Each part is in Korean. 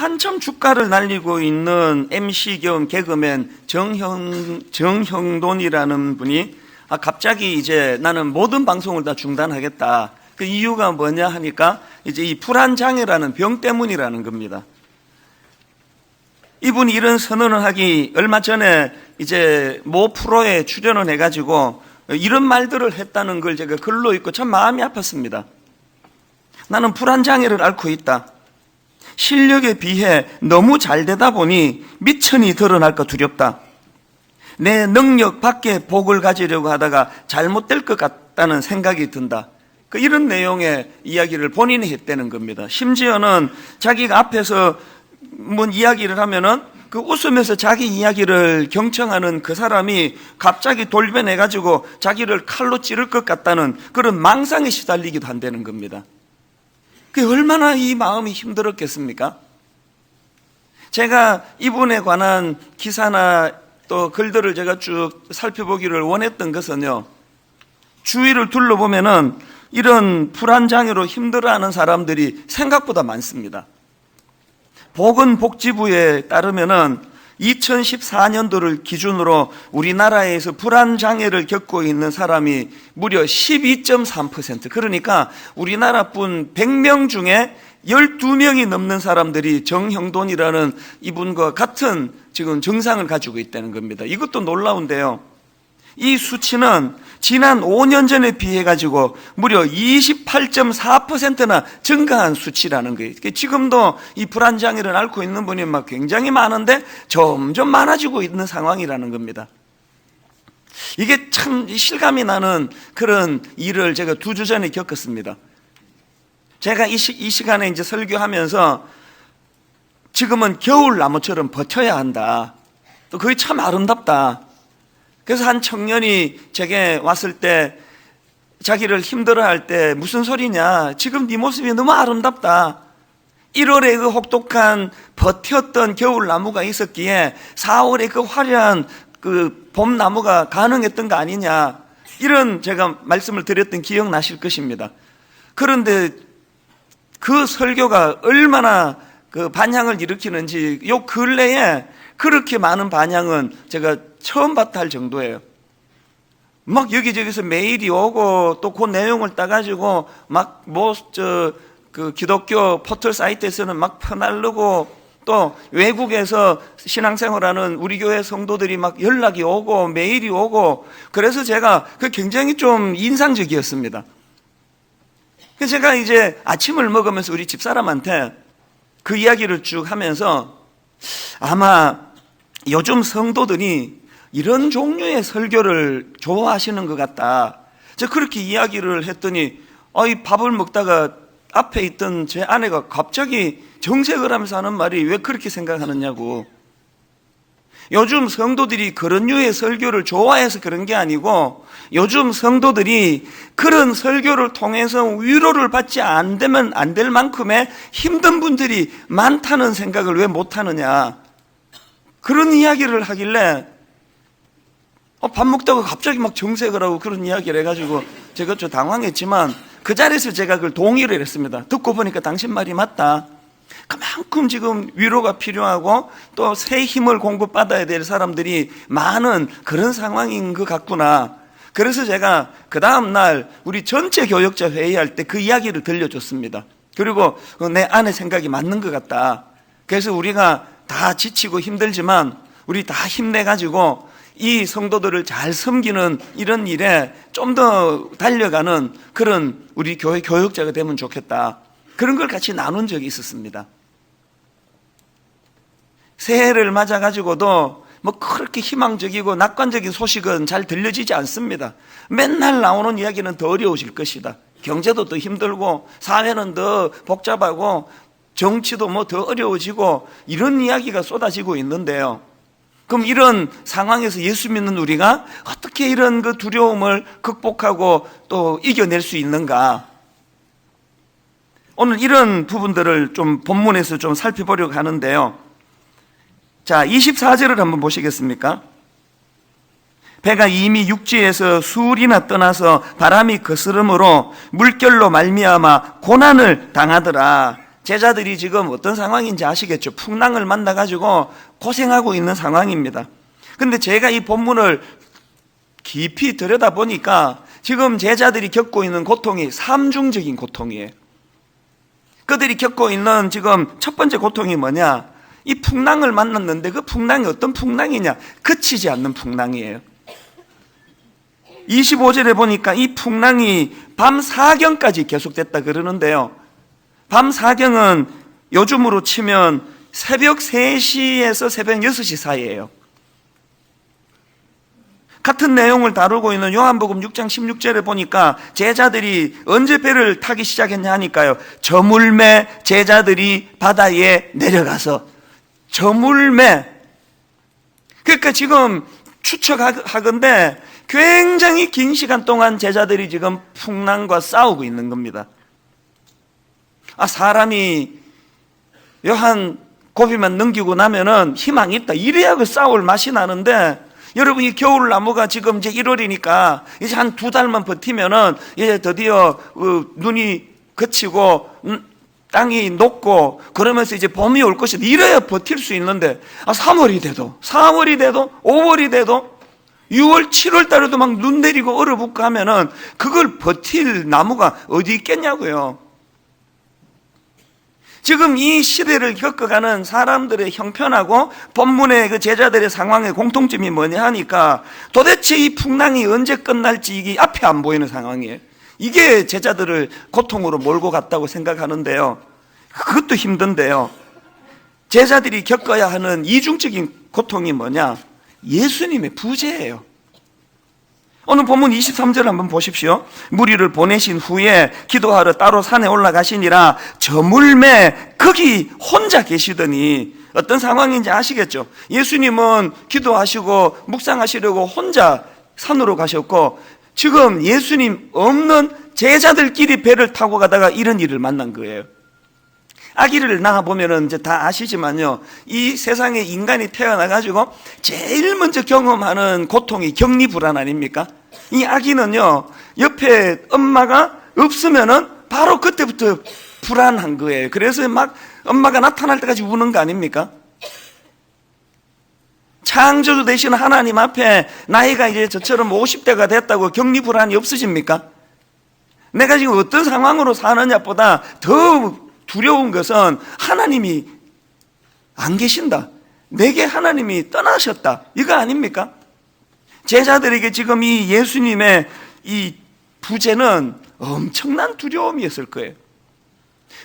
한참 주가를 날리고 있는 MC 겸 개그맨 정형돈이라는 분이 갑자기 이제 나는 모든 방송을 다 중단하겠다. 그 이유가 뭐냐 하니까 이제 이 불안장애라는 병 때문이라는 겁니다. 이분이 이런 선언을 하기 얼마 전에 이제 모 프로에 출연을 해가지고 이런 말들을 했다는 걸 제가 글로 읽고 참 마음이 아팠습니다. 나는 불안장애를 앓고 있다. 실력에 비해 너무 잘 되다 보니 미천이 드러날까 두렵다. 내 능력 밖에 복을 가지려고 하다가 잘못될 것 같다는 생각이 든다. 이런 내용의 이야기를 본인이 했다는 겁니다. 심지어는 자기가 앞에서 뭔 이야기를 하면은 그 웃으면서 자기 이야기를 경청하는 그 사람이 갑자기 돌변해가지고 자기를 칼로 찌를 것 같다는 그런 망상에 시달리기도 한다는 겁니다. 그게 얼마나 이 마음이 힘들었겠습니까? 제가 이분에 관한 기사나 또 글들을 제가 쭉 살펴보기를 원했던 것은요, 주위를 둘러보면은 이런 불안장애로 힘들어하는 사람들이 생각보다 많습니다. 보건복지부에 따르면은 2014년도를 기준으로 우리나라에서 불안장애를 겪고 있는 사람이 무려 12.3%, 그러니까 우리나라뿐 100명 중에 12명이 넘는 사람들이 정형돈이라는 이분과 같은 지금 증상을 가지고 있다는 겁니다. 이것도 놀라운데요, 이 수치는 지난 5년 전에 비해 가지고 무려 28.4%나 증가한 수치라는 거예요. 지금도 이 불안장애를 앓고 있는 분이 굉장히 많은데 점점 많아지고 있는 상황이라는 겁니다. 이게 참 실감이 나는 그런 일을 제가 2주 전에 겪었습니다. 제가 이 시간에 이제 설교하면서 지금은 겨울 나무처럼 버텨야 한다. 또 그게 참 아름답다. 그래서 한 청년이 제게 왔을 때 자기를 힘들어할 때 무슨 소리냐, 지금 네 모습이 너무 아름답다. 1월에 그 혹독한 버텼던 겨울나무가 있었기에 4월에 그 화려한 그 봄나무가 가능했던 거 아니냐, 이런 제가 말씀을 드렸던 기억나실 것입니다. 그런데 그 설교가 얼마나 그 반향을 일으키는지 요 근래에 그렇게 많은 반향은 제가 처음 봤다 할 정도예요. 막 여기저기서 메일이 오고 또 그 내용을 따가지고 막 그 기독교 포털 사이트에서는 막 퍼날르고 또 외국에서 신앙생활하는 우리 교회 성도들이 막 연락이 오고 메일이 오고, 그래서 제가 그 굉장히 좀 인상적이었습니다. 그래서 제가 이제 아침을 먹으면서 우리 집사람한테 그 이야기를 쭉 하면서 아마 요즘 성도들이 이런 종류의 설교를 좋아하시는 것 같다, 제가 그렇게 이야기를 했더니 이 밥을 먹다가 앞에 있던 제 아내가 갑자기 정색을 하면서 하는 말이 왜 그렇게 생각하느냐고. 요즘 성도들이 그런 류의 설교를 좋아해서 그런 게 아니고 요즘 성도들이 그런 설교를 통해서 위로를 받지 안 되면 안 될 만큼의 힘든 분들이 많다는 생각을 왜 못하느냐, 그런 이야기를 하길래 밥 먹다가 갑자기 막 정색을 하고 그런 이야기를 해가지고 제가 좀 당황했지만 그 자리에서 제가 그걸 동의를 했습니다. 듣고 보니까 당신 말이 맞다. 그만큼 지금 위로가 필요하고 또 새 힘을 공급받아야 될 사람들이 많은 그런 상황인 것 같구나. 그래서 제가 그 다음날 우리 전체 교역자 회의할 때 그 이야기를 들려줬습니다. 그리고 내 아내 생각이 맞는 것 같다. 그래서 우리가 다 지치고 힘들지만 우리 다 힘내가지고 이 성도들을 잘 섬기는 이런 일에 좀 더 달려가는 그런 우리 교회 교역자가 되면 좋겠다. 그런 걸 같이 나눈 적이 있었습니다. 새해를 맞아가지고도 뭐 그렇게 희망적이고 낙관적인 소식은 잘 들려지지 않습니다. 맨날 나오는 이야기는 더 어려우실 것이다. 경제도 더 힘들고 사회는 더 복잡하고 정치도 뭐 더 어려워지고 이런 이야기가 쏟아지고 있는데요. 그럼 이런 상황에서 예수 믿는 우리가 어떻게 이런 그 두려움을 극복하고 또 이겨낼 수 있는가? 오늘 이런 부분들을 좀 본문에서 좀 살펴보려고 하는데요. 자, 24절을 한번 보시겠습니까? 배가 이미 육지에서 수울이나 떠나서 바람이 거스름으로 물결로 말미암아 고난을 당하더라. 제자들이 지금 어떤 상황인지 아시겠죠? 풍랑을 만나가지고 고생하고 있는 상황입니다. 근데 제가 이 본문을 깊이 들여다보니까 지금 제자들이 겪고 있는 고통이 삼중적인 고통이에요. 그들이 겪고 있는 지금 첫 번째 고통이 뭐냐? 이 풍랑을 만났는데 그 풍랑이 어떤 풍랑이냐? 그치지 않는 풍랑이에요. 25절에 보니까 이 풍랑이 밤 4경까지 계속됐다 그러는데요. 밤 4경은 요즘으로 치면 새벽 3시에서 새벽 6시 사이예요. 같은 내용을 다루고 있는 요한복음 6장 16절에 보니까 제자들이 언제 배를 타기 시작했냐 하니까요, 저물매 제자들이 바다에 내려가서, 저물매. 그러니까 지금 추측하건대 굉장히 긴 시간 동안 제자들이 지금 풍랑과 싸우고 있는 겁니다. 사람이 요한 고비만 넘기고 나면은 희망이 있다, 이래야 그 싸울 맛이 나는데, 여러분, 이 겨울나무가 지금 이제 1월이니까 이제 한 2달만 버티면은 이제 드디어 눈이 그치고 땅이 녹고 그러면서 이제 봄이 올 것이다, 이래야 버틸 수 있는데 3월이 돼도 4월이 돼도 5월이 돼도 6월 7월 달에도 막 눈 내리고 얼어붙고 하면은 그걸 버틸 나무가 어디 있겠냐고요. 지금 이 시대를 겪어가는 사람들의 형편하고 본문의 그 제자들의 상황의 공통점이 뭐냐 하니까 도대체 이 풍랑이 언제 끝날지 이게 앞에 안 보이는 상황이에요. 이게 제자들을 고통으로 몰고 갔다고 생각하는데요. 그것도 힘든데요. 제자들이 겪어야 하는 이중적인 고통이 뭐냐? 예수님의 부재예요. 오늘 본문 23절 한번 보십시오. 무리를 보내신 후에 기도하러 따로 산에 올라가시니라 저물매 거기 혼자 계시더니, 어떤 상황인지 아시겠죠? 예수님은 기도하시고 묵상하시려고 혼자 산으로 가셨고, 지금 예수님 없는 제자들끼리 배를 타고 가다가 이런 일을 만난 거예요. 아기를 낳아보면은 이제 다 아시지만요, 이 세상에 인간이 태어나가지고 제일 먼저 경험하는 고통이 격리불안 아닙니까? 이 아기는요, 옆에 엄마가 없으면은 바로 그때부터 불안한 거예요. 그래서 막 엄마가 나타날 때까지 우는 거 아닙니까? 창조주 되신 하나님 앞에 나이가 이제 저처럼 50대가 됐다고 격리불안이 없으십니까? 내가 지금 어떤 상황으로 사느냐보다 더 두려운 것은 하나님이 안 계신다, 내게 하나님이 떠나셨다, 이거 아닙니까? 제자들에게 지금 이 예수님의 이 부재는 엄청난 두려움이었을 거예요.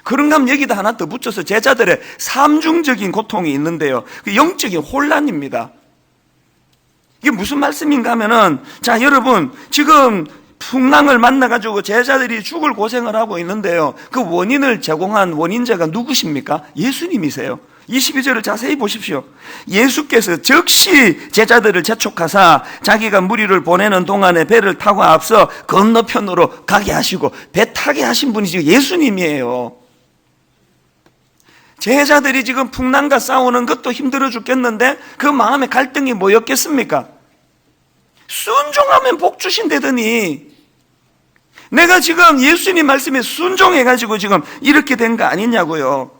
그런가 하면 여기다 하나 더 붙여서 제자들의 삼중적인 고통이 있는데요, 그 영적인 혼란입니다. 이게 무슨 말씀인가 하면은, 자, 여러분, 지금 풍랑을 만나가지고 제자들이 죽을 고생을 하고 있는데요, 그 원인을 제공한 원인자가 누구십니까? 예수님이세요. 22절을 자세히 보십시오. 예수께서 즉시 제자들을 재촉하사 자기가 무리를 보내는 동안에 배를 타고 앞서 건너편으로 가게 하시고, 배 타게 하신 분이 지금 예수님이에요. 제자들이 지금 풍랑과 싸우는 것도 힘들어 죽겠는데 그 마음의 갈등이 뭐였겠습니까? 순종하면 복 주신다더니, 내가 지금 예수님 말씀에 순종해가지고 지금 이렇게 된 거 아니냐고요.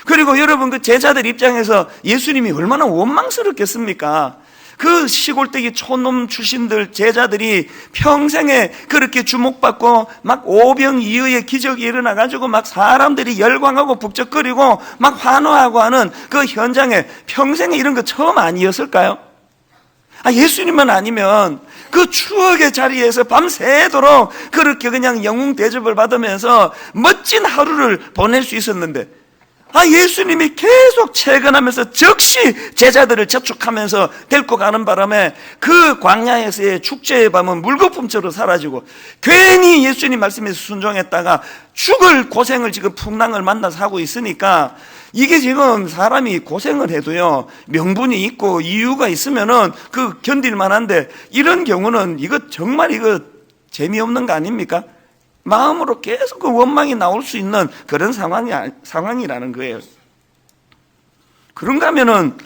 그리고 여러분, 그 제자들 입장에서 예수님이 얼마나 원망스럽겠습니까? 그 시골떼기 촌놈 출신들 제자들이 평생에 그렇게 주목받고 막 오병이어의 기적이 일어나가지고 막 사람들이 열광하고 북적거리고 막 환호하고 하는 그 현장에 평생에 이런 거 처음 아니었을까요? 예수님만 아니면 그 추억의 자리에서 밤새도록 그렇게 그냥 영웅 대접을 받으면서 멋진 하루를 보낼 수 있었는데, 예수님이 계속 채근하면서 즉시 제자들을 재촉하면서 데리고 가는 바람에 그 광야에서의 축제의 밤은 물거품처럼 사라지고, 괜히 예수님 말씀에 순종했다가 죽을 고생을 지금 풍랑을 만나서 하고 있으니까, 이게 지금 사람이 고생을 해도요, 명분이 있고 이유가 있으면은 그 견딜 만한데, 이런 경우는 이거 정말 이거 재미없는 거 아닙니까? 마음으로 계속 그 원망이 나올 수 있는 그런 상황이라는 거예요. 그런가 하면은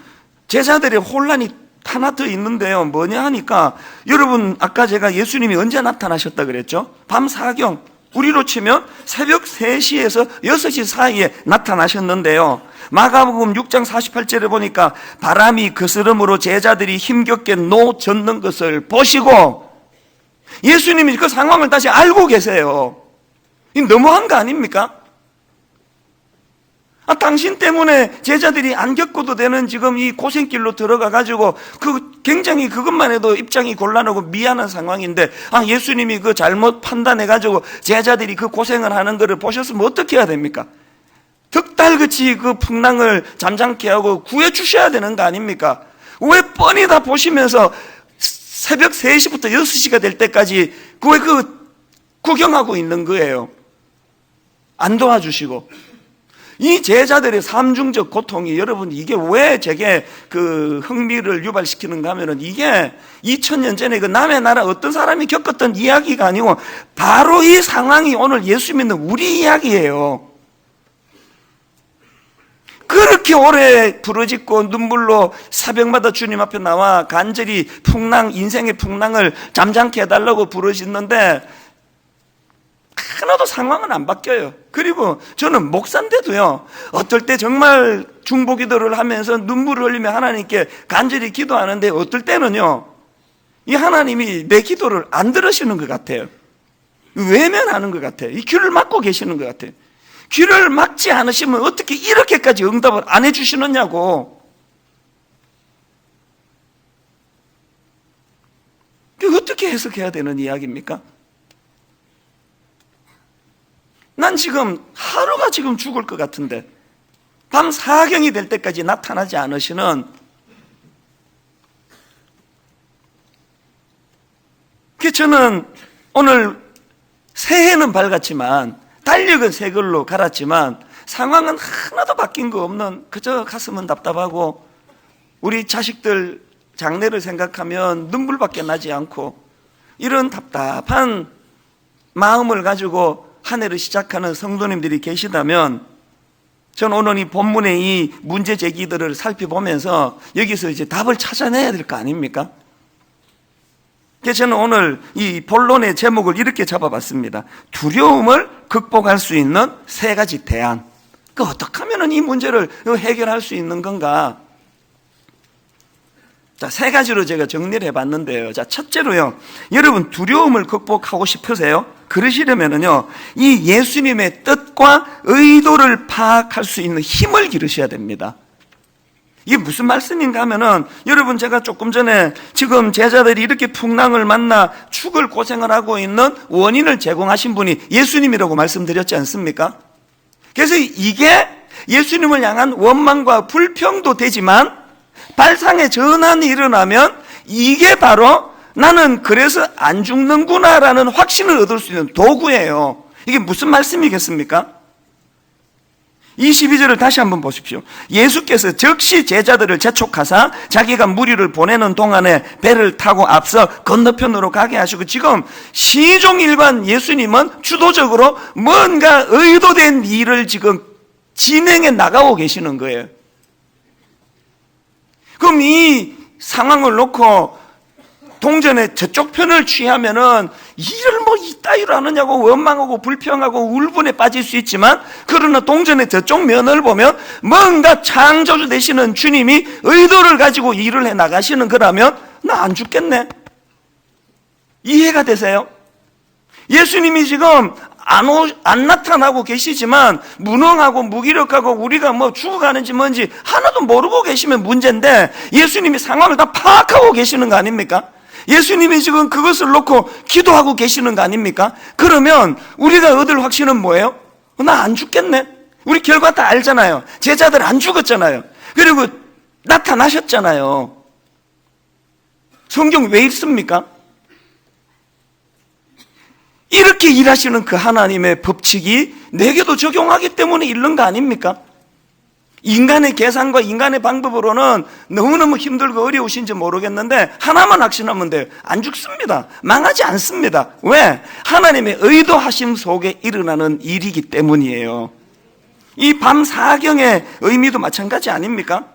제자들의 혼란이 하나 더 있는데요, 뭐냐 하니까, 여러분, 아까 제가 예수님이 언제 나타나셨다 그랬죠? 밤 4경, 우리로 치면 새벽 3시에서 6시 사이에 나타나셨는데요. 마가복음 6장 48절에 보니까 바람이 거스름으로 제자들이 힘겹게 노젓는 것을 보시고, 예수님이 그 상황을 다시 알고 계세요. 너무한 거 아닙니까? 당신 때문에 제자들이 안 겪어도 되는 지금 이 고생길로 들어가가지고 굉장히 그것만 해도 입장이 곤란하고 미안한 상황인데, 예수님이 그 잘못 판단해가지고 제자들이 그 고생을 하는 거를 보셨으면 어떻게 해야 됩니까? 득달같이 그 풍랑을 잠잠케 하고 구해주셔야 되는 거 아닙니까? 왜 뻔히 다 보시면서 새벽 3시부터 6시가 될 때까지 왜 구경하고 있는 거예요? 안 도와주시고. 이 제자들의 삼중적 고통이, 여러분, 이게 왜 제게 흥미를 유발시키는가 하면은, 이게 2000년 전에 남의 나라 어떤 사람이 겪었던 이야기가 아니고 바로 이 상황이 오늘 예수 믿는 우리 이야기예요. 그렇게 오래 부르짖고 눈물로 새벽마다 주님 앞에 나와 간절히 인생의 풍랑을 잠잠케 해달라고 부르짖는데 하나도 상황은 안 바뀌어요. 그리고 저는 목사인데도요, 어떨 때 정말 중보기도를 하면서 눈물을 흘리며 하나님께 간절히 기도하는데, 어떨 때는요, 이 하나님이 내 기도를 안 들으시는 것 같아요. 외면하는 것 같아요. 이 귀를 막고 계시는 것 같아요. 귀를 막지 않으시면 어떻게 이렇게까지 응답을 안 해주시느냐고. 그게 어떻게 해석해야 되는 이야기입니까? 난 지금 하루가 지금 죽을 것 같은데 밤 4경이 될 때까지 나타나지 않으시는, 저는 오늘 새해는 밝았지만 달력은 새 걸로 갈았지만 상황은 하나도 바뀐 거 없는, 그저 가슴은 답답하고 우리 자식들 장래를 생각하면 눈물밖에 나지 않고, 이런 답답한 마음을 가지고 한 해를 시작하는 성도님들이 계시다면, 저는 오늘 이 본문의 이 문제 제기들을 살펴보면서 여기서 이제 답을 찾아내야 될 거 아닙니까? 그래서 저는 오늘 이 본론의 제목을 이렇게 잡아봤습니다. 두려움을 극복할 수 있는 3가지 대안. 어떻게 하면 이 문제를 해결할 수 있는 건가? 자, 3가지로 제가 정리를 해봤는데요. 자, 첫째로요, 여러분 두려움을 극복하고 싶으세요? 그러시려면요, 이 예수님의 뜻과 의도를 파악할 수 있는 힘을 기르셔야 됩니다. 이게 무슨 말씀인가 하면은, 여러분, 제가 조금 전에 지금 제자들이 이렇게 풍랑을 만나 죽을 고생을 하고 있는 원인을 제공하신 분이 예수님이라고 말씀드렸지 않습니까? 그래서 이게 예수님을 향한 원망과 불평도 되지만, 발상의 전환이 일어나면 이게 바로 나는 그래서 안 죽는구나라는 확신을 얻을 수 있는 도구예요. 이게 무슨 말씀이겠습니까? 22절을 다시 한번 보십시오. 예수께서 즉시 제자들을 재촉하사 자기가 무리를 보내는 동안에 배를 타고 앞서 건너편으로 가게 하시고, 지금 시종일관 예수님은 주도적으로 뭔가 의도된 일을 지금 진행해 나가고 계시는 거예요. 그럼 이 상황을 놓고 동전의 저쪽 편을 취하면은 일을 이따위로 하느냐고 원망하고 불평하고 울분에 빠질 수 있지만, 그러나 동전의 저쪽 면을 보면 뭔가 창조주 되시는 주님이 의도를 가지고 일을 해 나가시는 거라면 나 안 죽겠네. 이해가 되세요? 예수님이 지금 안 나타나고 계시지만 무능하고 무기력하고 우리가 죽어가는지 뭔지 하나도 모르고 계시면 문제인데, 예수님이 상황을 다 파악하고 계시는 거 아닙니까? 예수님이 지금 그것을 놓고 기도하고 계시는 거 아닙니까? 그러면 우리가 얻을 확신은 뭐예요? 나 안 죽겠네. 우리 결과 다 알잖아요. 제자들 안 죽었잖아요. 그리고 나타나셨잖아요. 성경 왜 읽습니까? 이렇게 일하시는 그 하나님의 법칙이 내게도 적용하기 때문에 읽는 거 아닙니까? 인간의 계산과 인간의 방법으로는 너무너무 힘들고 어려우신지 모르겠는데 하나만 확신하면 돼요. 안 죽습니다. 망하지 않습니다. 왜? 하나님의 의도하심 속에 일어나는 일이기 때문이에요. 이 밤 4경의 의미도 마찬가지 아닙니까?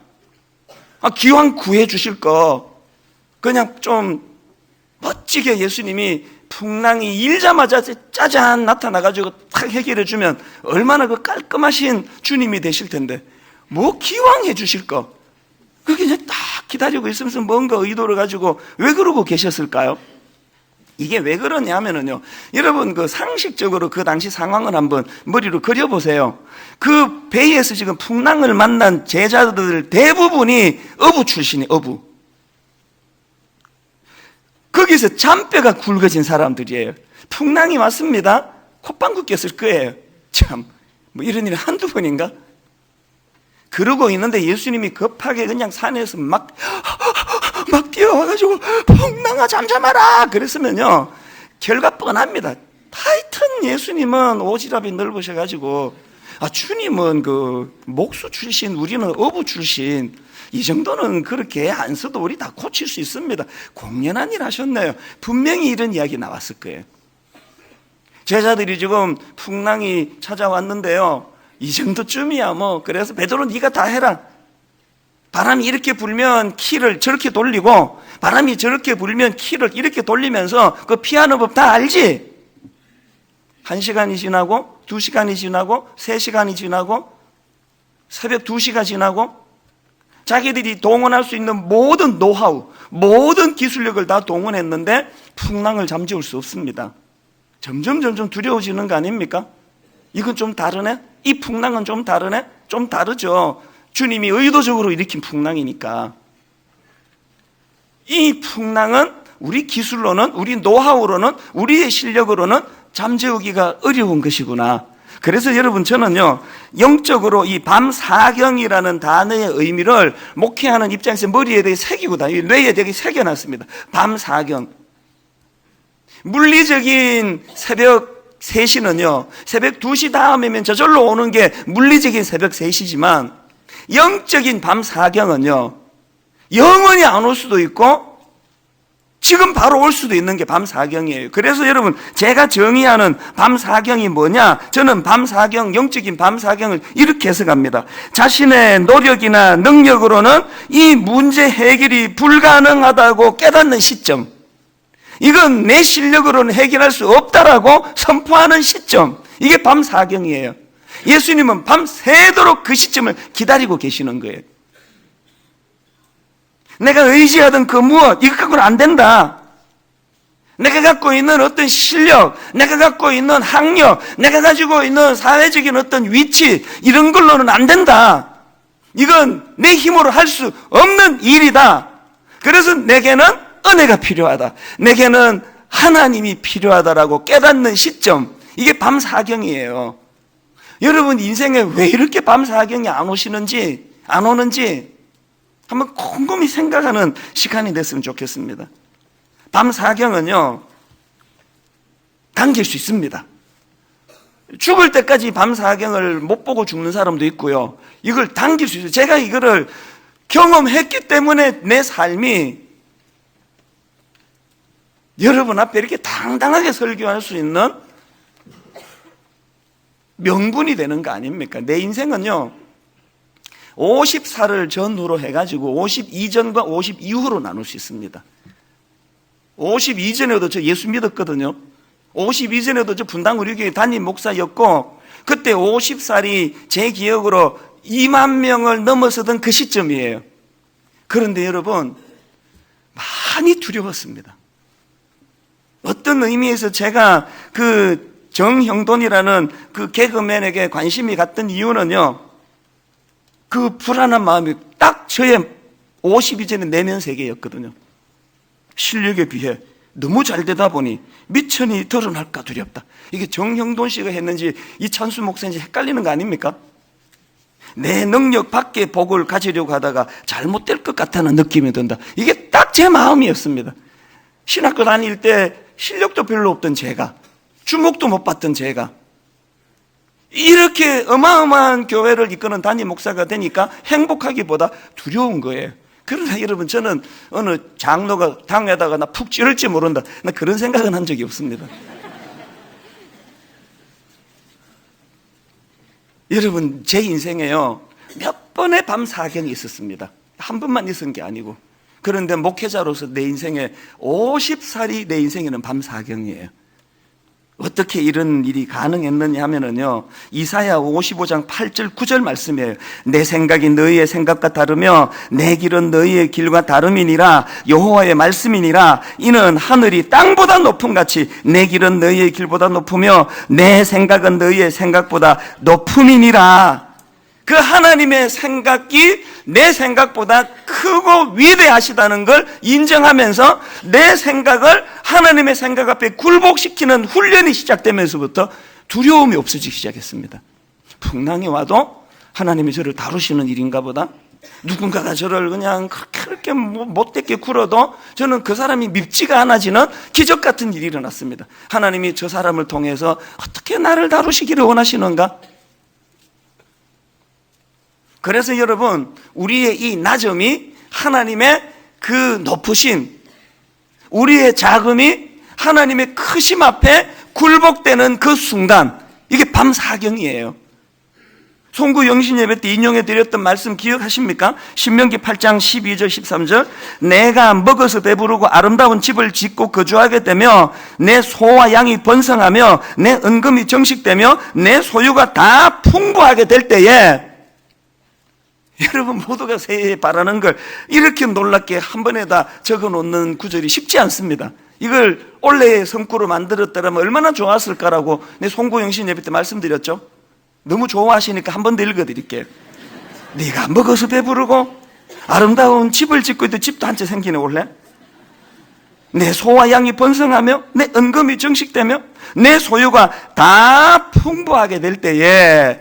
기왕 구해 주실 거 그냥 좀 멋지게 예수님이 풍랑이 일자마자 짜잔 나타나가지고 탁 해결해주면 얼마나 그 깔끔하신 주님이 되실 텐데, 뭐 기왕해 주실 거, 그게 그냥 딱 기다리고 있으면서 뭔가 의도를 가지고 왜 그러고 계셨을까요? 이게 왜 그러냐 하면은요, 여러분 그 상식적으로 그 당시 상황을 한번 머리로 그려보세요. 그 배에서 지금 풍랑을 만난 제자들 대부분이 어부 출신이에요. 어부. 거기서 잔뼈가 굵어진 사람들이에요. 풍랑이 왔습니다. 콧방귀 꼈을 거예요. 참, 뭐 이런 일이 한두 번인가? 그러고 있는데 예수님이 급하게 그냥 산에서 막 뛰어와가지고 풍랑아 잠잠하라 그랬으면요, 결과 뻔합니다. 하여튼 예수님은 오지랖이 넓으셔가지고, 주님은 그 목수 출신, 우리는 어부 출신, 이 정도는 그렇게 안 써도 우리 다 고칠 수 있습니다. 공연한 일 하셨네요. 분명히 이런 이야기 나왔을 거예요. 제자들이 지금 풍랑이 찾아왔는데요, 이 정도쯤이야 뭐, 그래서 베드로 네가 다 해라. 바람이 이렇게 불면 키를 저렇게 돌리고, 바람이 저렇게 불면 키를 이렇게 돌리면서 그 피하는 법 다 알지? 1시간이 지나고 2시간이 지나고 3시간이 지나고 새벽 2시가 지나고 자기들이 동원할 수 있는 모든 노하우, 모든 기술력을 다 동원했는데 풍랑을 잠재울 수 없습니다. 점점 두려워지는 거 아닙니까? 이건 좀 다르네? 이 풍랑은 좀 다르네? 좀 다르죠. 주님이 의도적으로 일으킨 풍랑이니까. 이 풍랑은 우리 기술로는, 우리 노하우로는, 우리의 실력으로는 잠재우기가 어려운 것이구나. 그래서 여러분, 저는요, 영적으로 이 밤사경이라는 단어의 의미를 목회하는 입장에서 머리에 대해 새기고 다니고 뇌에 대해 새겨놨습니다. 밤사경. 물리적인 새벽 3시는요, 새벽 2시 다음이면 저절로 오는 게 물리적인 새벽 3시지만, 영적인 밤사경은요, 영원히 안 올 수도 있고 지금 바로 올 수도 있는 게 밤사경이에요. 그래서 여러분, 제가 정의하는 밤사경이 뭐냐, 저는 밤사경, 영적인 밤사경을 이렇게 해석합니다. 자신의 노력이나 능력으로는 이 문제 해결이 불가능하다고 깨닫는 시점, 이건 내 실력으로는 해결할 수 없다라고 선포하는 시점, 이게 밤사경이에요. 예수님은 밤새도록 그 시점을 기다리고 계시는 거예요. 내가 의지하던 그 무엇, 이거 갖고는 안 된다. 내가 갖고 있는 어떤 실력, 내가 갖고 있는 학력, 내가 가지고 있는 사회적인 어떤 위치, 이런 걸로는 안 된다. 이건 내 힘으로 할 수 없는 일이다. 그래서 내게는 은혜가 필요하다. 내게는 하나님이 필요하다라고 깨닫는 시점, 이게 밤사경이에요. 여러분 인생에 왜 이렇게 밤사경이 안 오시는지, 안 오는지 한번 곰곰이 생각하는 시간이 됐으면 좋겠습니다. 밤사경은요, 당길 수 있습니다. 죽을 때까지 밤사경을 못 보고 죽는 사람도 있고요, 이걸 당길 수 있어요. 제가 이거를 경험했기 때문에 내 삶이 여러분 앞에 이렇게 당당하게 설교할 수 있는 명분이 되는 거 아닙니까? 내 인생은요, 50살을 전후로 해가지고 50 이전과 50 이후로 나눌 수 있습니다. 50 이전에도 저 예수 믿었거든요. 50 이전에도 저 분당 우리교회 담임 목사였고, 그때 50살이 제 기억으로 2만 명을 넘어서던 그 시점이에요. 그런데 여러분, 많이 두려웠습니다. 어떤 의미에서 제가 그 정형돈이라는 그 개그맨에게 관심이 갔던 이유는요, 그 불안한 마음이 딱 저의 50 이전의 내면 세계였거든요. 실력에 비해 너무 잘 되다 보니 미천이 드러날까 두렵다. 이게 정형돈 씨가 했는지 이찬수 목사인지 헷갈리는 거 아닙니까? 내 능력 밖의 복을 가지려고 하다가 잘못될 것 같다는 느낌이 든다. 이게 딱 제 마음이었습니다. 신학교 다닐 때 실력도 별로 없던 제가, 주목도 못 받던 제가 이렇게 어마어마한 교회를 이끄는 담임 목사가 되니까 행복하기보다 두려운 거예요. 그러나 여러분, 저는 어느 장로가 당에다가 나 푹 찌를지 모른다, 나 그런 생각은 한 적이 없습니다. 여러분, 제 인생에요, 몇 번의 밤사경이 있었습니다. 한 번만 있은 게 아니고. 그런데 목회자로서 내 인생에 50살이 내 인생에는 밤 사경이에요. 어떻게 이런 일이 가능했느냐 하면은요, 이사야 55장 8절 9절 말씀이에요. 내 생각이 너희의 생각과 다르며 내 길은 너희의 길과 다름이니라. 여호와의 말씀이니라. 이는 하늘이 땅보다 높음 같이 내 길은 너희의 길보다 높으며 내 생각은 너희의 생각보다 높음이니라. 그 하나님의 생각이 내 생각보다 크고 위대하시다는 걸 인정하면서 내 생각을 하나님의 생각 앞에 굴복시키는 훈련이 시작되면서부터 두려움이 없어지기 시작했습니다. 풍랑이 와도 하나님이 저를 다루시는 일인가 보다. 누군가가 저를 그냥 그렇게 못되게 굴어도 저는 그 사람이 밉지가 않아지는 기적 같은 일이 일어났습니다. 하나님이 저 사람을 통해서 어떻게 나를 다루시기를 원하시는가? 그래서 여러분, 우리의 이 낮음이 하나님의 그 높으신, 우리의 작음이 하나님의 크심 앞에 굴복되는 그 순간, 이게 밤 사경이에요. 송구 영신 예배 때 인용해 드렸던 말씀 기억하십니까? 신명기 8장 12절 13절 내가 먹어서 배부르고 아름다운 집을 짓고 거주하게 되며 내 소와 양이 번성하며 내 은금이 정식되며 내 소유가 다 풍부하게 될 때에, 여러분 모두가 새해에 바라는 걸 이렇게 놀랍게 한 번에 다 적어놓는 구절이 쉽지 않습니다. 이걸 올해의 성구로 만들었더라면 얼마나 좋았을까라고 내 송구영신 예배 때 말씀드렸죠. 너무 좋아하시니까 한 번 더 읽어드릴게요. 네가 먹어서 배부르고 아름다운 집을 짓고 있는데 집도 한 채 생기네 올해. 내 소와 양이 번성하며 내 은금이 정식되며 내 소유가 다 풍부하게 될 때에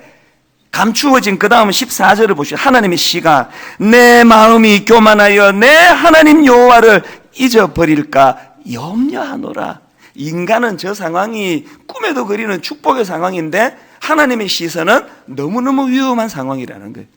감추어진 그 다음 14절을 보시죠. 하나님의 시가 내 마음이 교만하여 내 하나님 여호와를 잊어버릴까 염려하노라. 인간은 저 상황이 꿈에도 그리는 축복의 상황인데 하나님의 시선은 너무너무 위험한 상황이라는 거예요.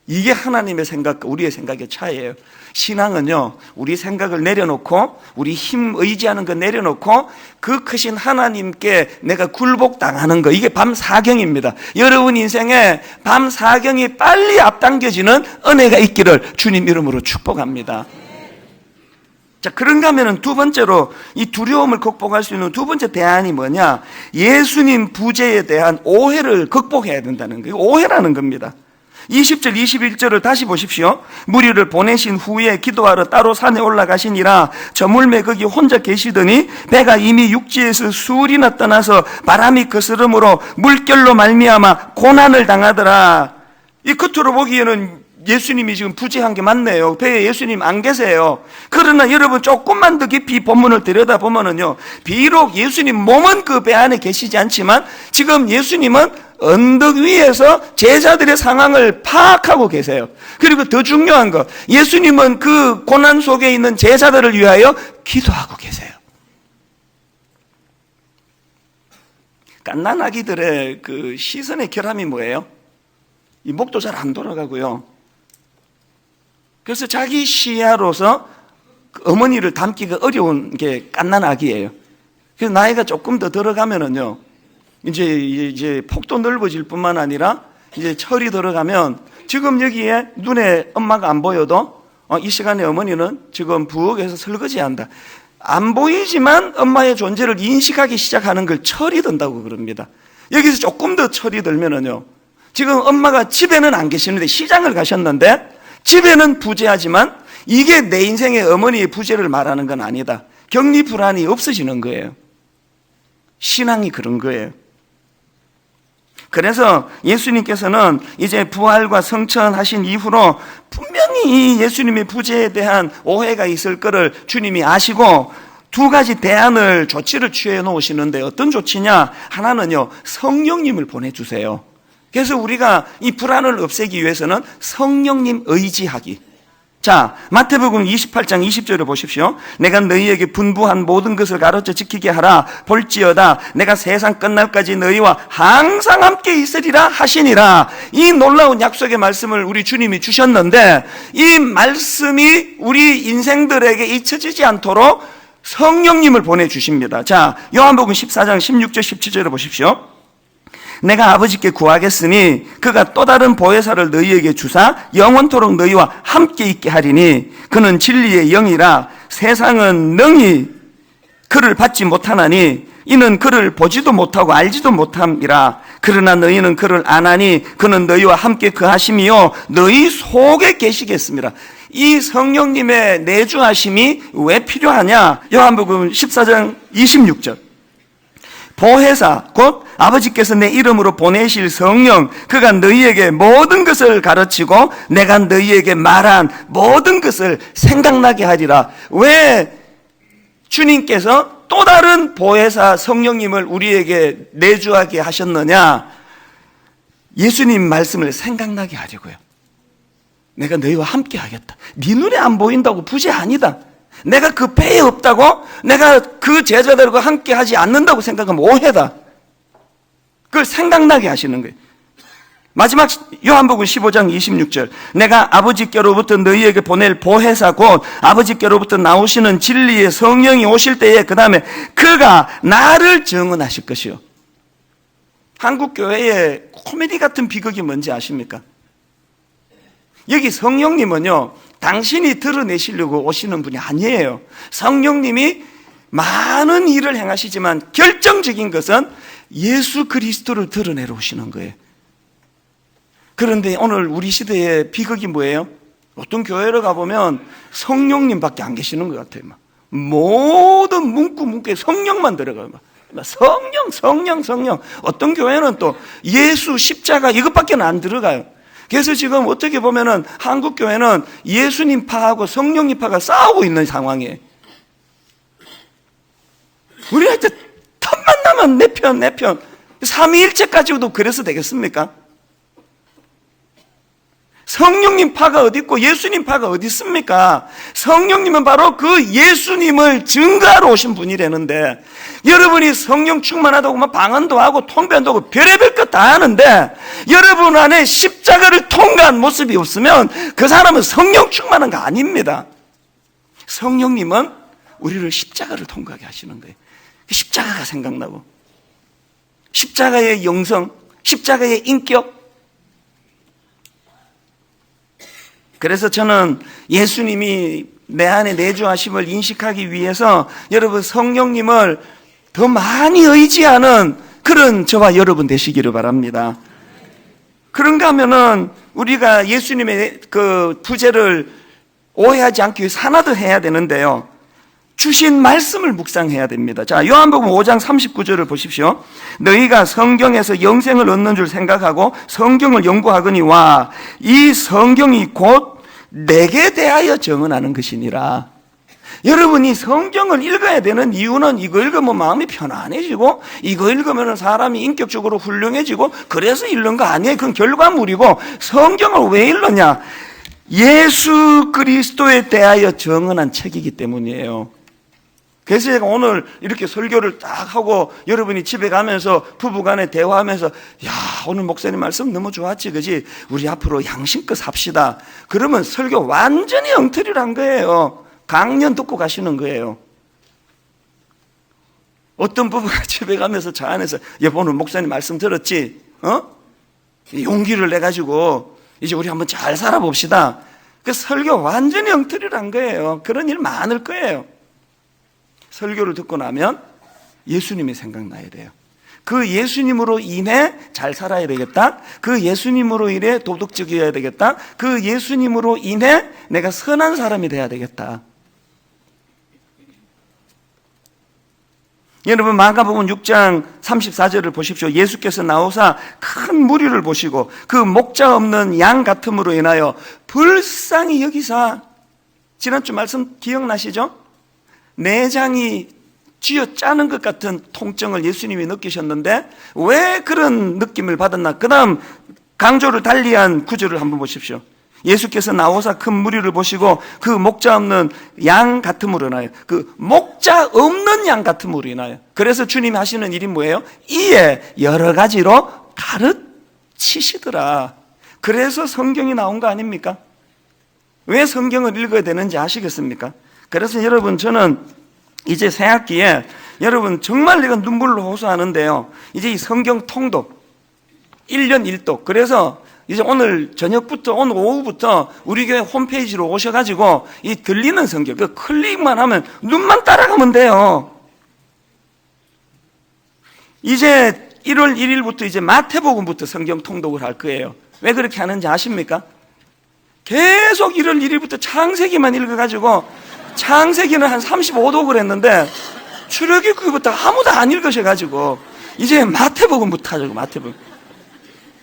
이게 하나님의 생각과 우리의 생각의 차이예요. 신앙은요, 우리 생각을 내려놓고 우리 힘 의지하는 거 내려놓고 그 크신 하나님께 내가 굴복당하는 거, 이게 밤 사경입니다. 여러분 인생에 밤 사경이 빨리 앞당겨지는 은혜가 있기를 주님 이름으로 축복합니다. 자, 그런가 하면은 두 번째로 이 두려움을 극복할 수 있는 두 번째 대안이 뭐냐? 예수님 부재에 대한 오해를 극복해야 된다는 거예요. 오해라는 겁니다. 20절 21절을 다시 보십시오. 무리를 보내신 후에 기도하러 따로 산에 올라가시니라. 저물매 거기 혼자 계시더니 배가 이미 육지에서 수리나 떠나서 바람이 거스름으로 물결로 말미암아 고난을 당하더라. 이 겉으로 보기에는 예수님이 지금 부재한 게 맞네요. 배에 예수님 안 계세요. 그러나 여러분 조금만 더 깊이 본문을 들여다보면은요, 비록 예수님 몸은 그 배 안에 계시지 않지만 지금 예수님은 언덕 위에서 제자들의 상황을 파악하고 계세요. 그리고 더 중요한 거, 예수님은 그 고난 속에 있는 제자들을 위하여 기도하고 계세요. 갓난 아기들의 그 시선의 결함이 뭐예요? 이 목도 잘 안 돌아가고요. 그래서 자기 시야로서 어머니를 담기가 어려운 게 갓난 아기예요. 그래서 나이가 조금 더 들어가면은요, 이제 폭도 넓어질 뿐만 아니라 이제 철이 들어가면 지금 여기에 눈에 엄마가 안 보여도 이 시간에 어머니는 지금 부엌에서 설거지한다. 안 보이지만 엄마의 존재를 인식하기 시작하는 걸 철이 든다고 그럽니다. 여기서 조금 더 철이 들면은요, 지금 엄마가 집에는 안 계시는데 시장을 가셨는데 집에는 부재하지만 이게 내 인생의 어머니의 부재를 말하는 건 아니다. 격리 불안이 없어지는 거예요. 신앙이 그런 거예요. 그래서 예수님께서는 이제 부활과 성천하신 이후로 분명히 이 예수님의 부재에 대한 오해가 있을 거를 주님이 아시고 두 가지 대안을, 조치를 취해 놓으시는데 어떤 조치냐? 하나는요, 성령님을 보내주세요. 그래서 우리가 이 불안을 없애기 위해서는 성령님 의지하기. 자, 마태복음 28장 20절을 보십시오. 내가 너희에게 분부한 모든 것을 가르쳐 지키게 하라. 볼지어다 내가 세상 끝날까지 너희와 항상 함께 있으리라 하시니라. 이 놀라운 약속의 말씀을 우리 주님이 주셨는데 이 말씀이 우리 인생들에게 잊혀지지 않도록 성령님을 보내주십니다. 자, 요한복음 14장 16절 17절을 보십시오. 내가 아버지께 구하겠으니 그가 또 다른 보혜사를 너희에게 주사 영원토록 너희와 함께 있게 하리니 그는 진리의 영이라 세상은 능히 그를 받지 못하나니 이는 그를 보지도 못하고 알지도 못함이라. 그러나 너희는 그를 아나니 그는 너희와 함께 거하심이요 너희 속에 계시겠습니다. 이 성령님의 내주하심이 왜 필요하냐? 요한복음 14장 26절. 보혜사 곧 아버지께서 내 이름으로 보내실 성령, 그가 너희에게 모든 것을 가르치고 내가 너희에게 말한 모든 것을 생각나게 하리라. 왜 주님께서 또 다른 보혜사 성령님을 우리에게 내주하게 하셨느냐? 예수님 말씀을 생각나게 하려고요. 내가 너희와 함께 하겠다. 네 눈에 안 보인다고 부재 아니다. 내가 그 배에 없다고, 내가 그 제자들과 함께 하지 않는다고 생각하면 오해다. 그걸 생각나게 하시는 거예요. 마지막 요한복음 15장 26절. 내가 아버지께로부터 너희에게 보낼 보혜사 곧 아버지께로부터 나오시는 진리의 성령이 오실 때에 그 다음에 그가 나를 증언하실 것이요. 한국 교회의 코미디 같은 비극이 뭔지 아십니까? 여기 성령님은요, 당신이 드러내시려고 오시는 분이 아니에요. 성령님이 많은 일을 행하시지만 결정적인 것은 예수 그리스도를 드러내러 오시는 거예요. 그런데 오늘 우리 시대의 비극이 뭐예요? 어떤 교회를 가보면 성령님밖에 안 계시는 것 같아요. 모든 문구에 성령만 들어가요. 성령. 어떤 교회는 또 예수, 십자가 이것밖에 안 들어가요. 그래서 지금 어떻게 보면은 한국 교회는 예수님 파하고 성령님 파가 싸우고 있는 상황이에요. 우리한테 틈만 나면 내 편. 삼위일체까지도 그래서 되겠습니까? 성령님 파가 어디 있고 예수님 파가 어디 있습니까? 성령님은 바로 그 예수님을 증거하러 오신 분이라는데, 여러분이 성령 충만하다고 막 방언도 하고 통변도 하고 별의별 것 다 하는데 여러분 안에 십자가를 통과한 모습이 없으면 그 사람은 성령 충만한 거 아닙니다. 성령님은 우리를 십자가를 통과하게 하시는 거예요. 십자가가 생각나고, 십자가의 영성, 십자가의 인격. 그래서 저는 예수님이 내 안에 내주하심을 인식하기 위해서 여러분 성령님을 더 많이 의지하는 그런 저와 여러분 되시기를 바랍니다. 그런가 하면은 우리가 예수님의 그 부재를 오해하지 않기 위해서 하나 더 해야 되는데요. 주신 말씀을 묵상해야 됩니다. 자, 요한복음 5장 39절을 보십시오. 너희가 성경에서 영생을 얻는 줄 생각하고 성경을 연구하거니와 이 성경이 곧 내게 대하여 증언하는 것이니라. 여러분이 성경을 읽어야 되는 이유는 이거 읽으면 마음이 편안해지고 이거 읽으면 사람이 인격적으로 훌륭해지고 그래서 읽는 거 아니에요. 그건 결과물이고, 성경을 왜 읽느냐? 예수 그리스도에 대하여 증언한 책이기 때문이에요. 그래서 제가 오늘 이렇게 설교를 딱 하고 여러분이 집에 가면서 부부간에 대화하면서 야, 오늘 목사님 말씀 너무 좋았지, 그지? 우리 앞으로 양심껏 삽시다. 그러면 설교 완전히 엉터리란 거예요. 강연 듣고 가시는 거예요. 어떤 부부가 집에 가면서 차 안에서 여보 오늘 목사님 말씀 들었지? 용기를 내가지고 이제 우리 한번 잘 살아봅시다. 그 설교 완전히 엉터리란 거예요. 그런 일 많을 거예요. 설교를 듣고 나면 예수님이 생각나야 돼요. 그 예수님으로 인해 잘 살아야 되겠다. 그 예수님으로 인해 도덕적이어야 되겠다. 그 예수님으로 인해 내가 선한 사람이 돼야 되겠다. 여러분 마가복음 6장 34절을 보십시오. 예수께서 나오사 큰 무리를 보시고 그 목자 없는 양 같음으로 인하여 불쌍히 여기사, 지난주 말씀 기억나시죠? 내장이 쥐어 짜는 것 같은 통증을 예수님이 느끼셨는데 왜 그런 느낌을 받았나? 그 다음 강조를 달리한 구절을 한번 보십시오. 예수께서 나오사 큰 무리를 보시고 그 목자 없는 양 같음으로 인하여, 그 목자 없는 양 같음으로 인하여. 그래서 주님이 하시는 일이 뭐예요? 이에 여러 가지로 가르치시더라. 그래서 성경이 나온 거 아닙니까? 왜 성경을 읽어야 되는지 아시겠습니까? 그래서 여러분 저는 이제 새학기에 여러분 정말 내가 눈물로 호소하는데요, 이제 이 성경 통독, 1년 1독. 그래서 이제 오늘 저녁부터, 오늘 오후부터 우리 교회 홈페이지로 오셔가지고 이 들리는 성경, 그 클릭만 하면 눈만 따라가면 돼요. 이제 1월 1일부터 이제 마태복음부터 성경 통독을 할 거예요. 왜 그렇게 하는지 아십니까? 계속 1월 1일부터 창세기만 읽어가지고 창세기는 한 35독을 했는데 출애굽기부터 아무도 안 읽으셔가지고 이제 마태복음부터 하자고. 마태복음.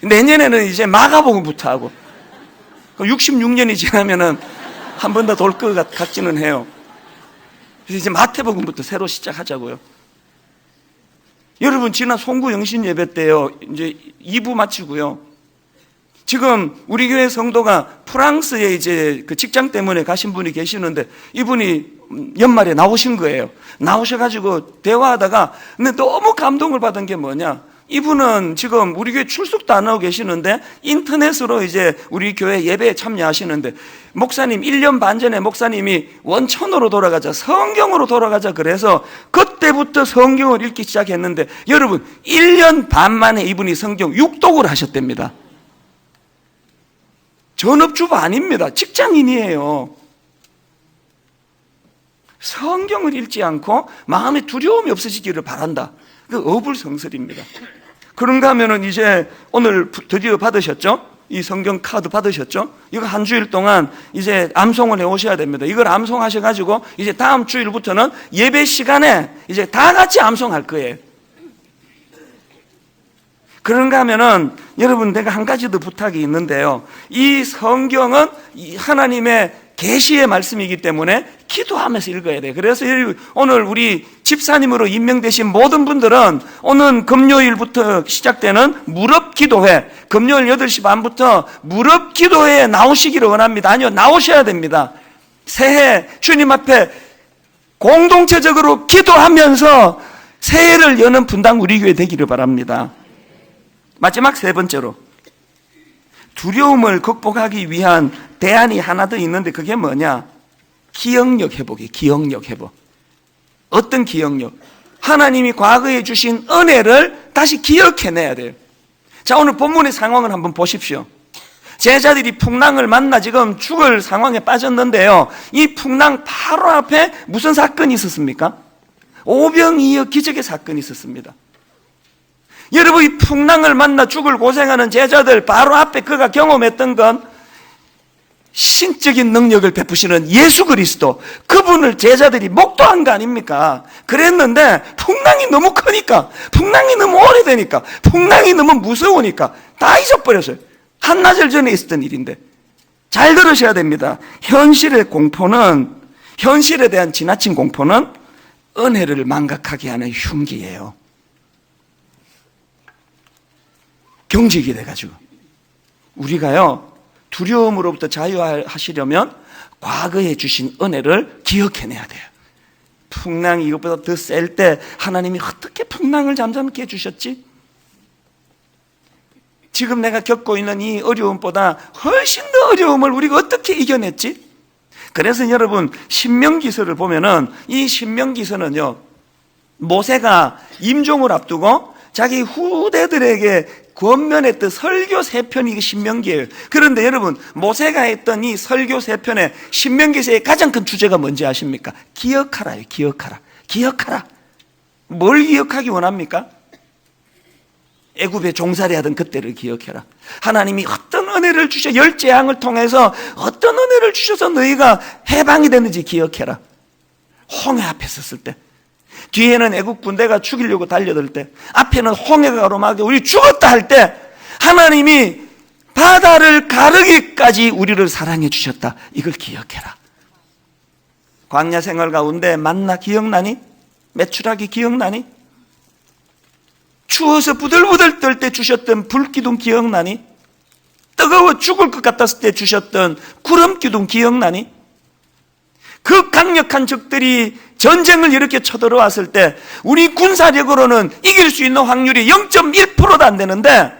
내년에는 이제 마가복음부터 하고 66년이 지나면은 한 번 더 돌 것 같기는 해요. 그래서 이제 마태복음부터 새로 시작하자고요. 여러분, 지난 송구 영신 예배 때요, 이제 2부 마치고요. 지금 우리 교회 성도가 프랑스에 이제 그 직장 때문에 가신 분이 계시는데 이분이 연말에 나오신 거예요. 나오셔가지고 대화하다가 근데 너무 감동을 받은 게 뭐냐? 이분은 지금 우리 교회 출석도 안 하고 계시는데 인터넷으로 이제 우리 교회 예배에 참여하시는데 목사님 1년 반 전에 목사님이 원천으로 돌아가자, 성경으로 돌아가자 그래서 그때부터 성경을 읽기 시작했는데 여러분 1년 반 만에 이분이 성경 6독을 하셨답니다. 전업주부 아닙니다. 직장인이에요. 성경을 읽지 않고 마음에 두려움이 없어지기를 바란다. 그 어불성설입니다. 그런가 하면은 이제 오늘 드디어 받으셨죠? 이 성경 카드 받으셨죠? 이거 한 주일 동안 이제 암송을 해 오셔야 됩니다. 이걸 암송하셔가지고 이제 다음 주일부터는 예배 시간에 이제 다 같이 암송할 거예요. 그런가 하면은 여러분 내가 한 가지 더 부탁이 있는데요. 이 성경은 하나님의 계시의 말씀이기 때문에 기도하면서 읽어야 돼요. 그래서 오늘 우리 집사님으로 임명되신 모든 분들은 오늘 금요일부터 시작되는 무릎 기도회, 금요일 8시 반부터 무릎 기도회에 나오시기를 원합니다. 아니요, 나오셔야 됩니다. 새해 주님 앞에 공동체적으로 기도하면서 새해를 여는 분당 우리 교회 되기를 바랍니다. 마지막 세 번째로 두려움을 극복하기 위한 대안이 하나 더 있는데 그게 뭐냐? 기억력 회복이에요. 기억력 회복. 어떤 기억력? 하나님이 과거에 주신 은혜를 다시 기억해내야 돼요. 자, 오늘 본문의 상황을 한번 보십시오. 제자들이 풍랑을 만나 지금 죽을 상황에 빠졌는데요. 이 풍랑 바로 앞에 무슨 사건이 있었습니까? 오병이어 기적의 사건이 있었습니다. 여러분, 이 풍랑을 만나 죽을 고생하는 제자들 바로 앞에 그가 경험했던 건 신적인 능력을 베푸시는 예수 그리스도, 그분을 제자들이 목도한 거 아닙니까? 그랬는데 풍랑이 너무 크니까, 풍랑이 너무 오래되니까, 풍랑이 너무 무서우니까 다 잊어버렸어요. 한나절 전에 있었던 일인데. 잘 들으셔야 됩니다. 현실의 공포는, 현실에 대한 지나친 공포는 은혜를 망각하게 하는 흉기예요. 경직이 돼가지고 우리가요 두려움으로부터 자유하시려면 과거에 주신 은혜를 기억해내야 돼요. 풍랑이 이것보다 더 셀 때 하나님이 어떻게 풍랑을 잠잠케 해주셨지? 지금 내가 겪고 있는 이 어려움보다 훨씬 더 어려움을 우리가 어떻게 이겨냈지? 그래서 여러분 신명기서를 보면은 이 신명기서는요 모세가 임종을 앞두고 자기 후대들에게 권면했던 설교 3편이 신명기예요. 그런데 여러분 모세가 했던 이 설교 3편의 신명기서의 가장 큰 주제가 뭔지 아십니까? 기억하라요. 기억하라. 기억하라. 뭘 기억하기 원합니까? 애굽에 종살이 하던 그때를 기억해라. 하나님이 어떤 은혜를 주셔, 열 재앙을 통해서 어떤 은혜를 주셔서 너희가 해방이 됐는지 기억해라. 홍해 앞에 섰을 때, 뒤에는 애국 군대가 죽이려고 달려들 때, 앞에는 홍해가 가로막여 우리 죽었다 할 때 하나님이 바다를 가르기까지 우리를 사랑해 주셨다. 이걸 기억해라. 광야 생활 가운데 만나 기억나니? 메추라기 기억나니? 추워서 부들부들 떨 때 주셨던 불기둥 기억나니? 뜨거워 죽을 것 같았을 때 주셨던 구름기둥 기억나니? 그 강력한 적들이 전쟁을 이렇게 쳐들어왔을 때 우리 군사력으로는 이길 수 있는 확률이 0.1%도 안 되는데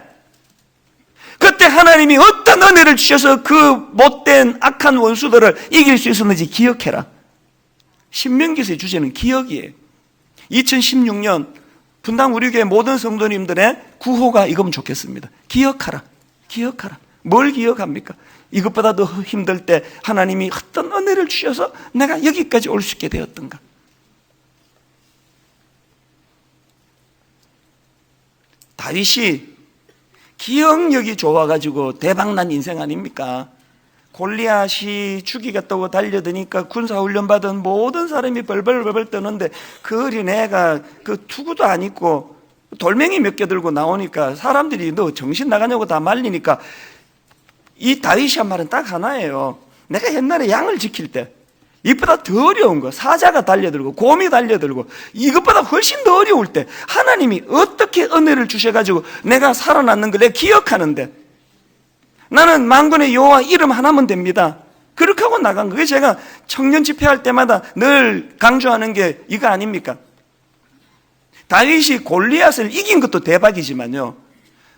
그때 하나님이 어떤 은혜를 주셔서 그 못된 악한 원수들을 이길 수 있었는지 기억해라. 신명기서의 주제는 기억이에요. 2016년 분당 우리 교회 모든 성도님들의 구호가 이거면 좋겠습니다. 기억하라. 기억하라. 뭘 기억합니까? 이것보다 더 힘들 때 하나님이 어떤 은혜를 주셔서 내가 여기까지 올 수 있게 되었던가. 다윗이 기억력이 좋아가지고 대박난 인생 아닙니까? 골리앗이 죽이겠다고 달려드니까 군사훈련 받은 모든 사람이 벌벌벌 떠는데 그 어린애가 그 투구도 안 입고 돌멩이 몇 개 들고 나오니까 사람들이 너 정신 나가냐고 다 말리니까 이 다윗이 한 말은 딱 하나예요. 내가 옛날에 양을 지킬 때 이보다 더 어려운 거, 사자가 달려들고 곰이 달려들고 이것보다 훨씬 더 어려울 때 하나님이 어떻게 은혜를 주셔가지고 내가 살아났는 걸 내가 기억하는데, 나는 만군의 여호와 이름 하나면 됩니다. 그렇게 하고 나간 거예요. 제가 청년 집회할 때마다 늘 강조하는 게 이거 아닙니까? 다윗이 골리앗을 이긴 것도 대박이지만요,